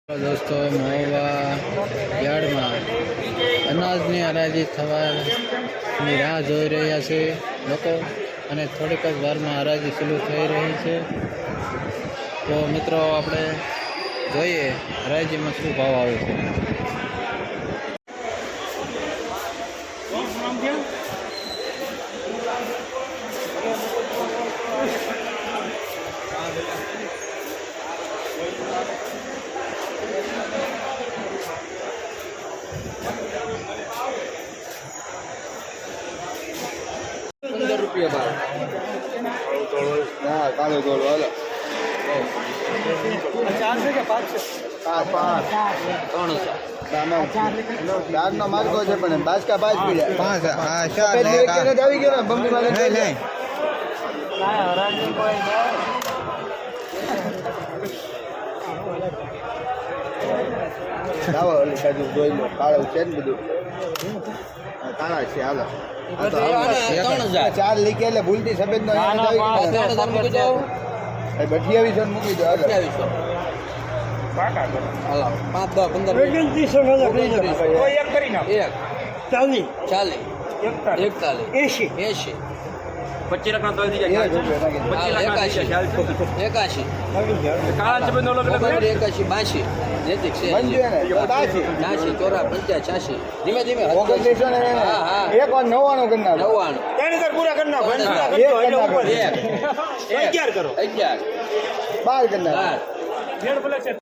दोस्तों महुआ यार्डમાં અનાજની હરાજી થવાની રાહ જોઈ રહ્યા છે લોકો અને થોડીક જ વારમાં હરાજી શરૂ થઈ રહી છે। તો મિત્રો આપણે જોઈએ હરાજીમાં શું ભાવ આવે છે। ₹15 भाव हाँ कालो तोलो हेलो 4 से 5 से 5 चार नो मार्को છે પણ 5 का 5 પીડ્યા 5 હા 4 ને આવી ગયો ને બમ્બી વાળો નહીં નહીં ના હરાજી કોઈ દાવો ઓલી કાજુ જોઈ લો કાળો છે ને બધું કાળા છે હાલો 3000 4 લીકે એટલે ભૂલતી સફેદ નો 3000 મૂકી દો એ 2800 મૂકી દો હાલો 2800 પાકા કરો હાલો 5 10 15 કોઈ એક કરી નાખ એક 40 41 80 25 રકમ તો દી જાય 81 કાળા છે બંને અલગ અલગ 81 82 નૈતિક છે 82 84 85 ધીમે ધીમે 2900 ને હા એક 99 કરી નાખો 99 3000 પૂરા કરી નાખો 11 કરો 11 12 કરી નાખો 12 ભલે છે।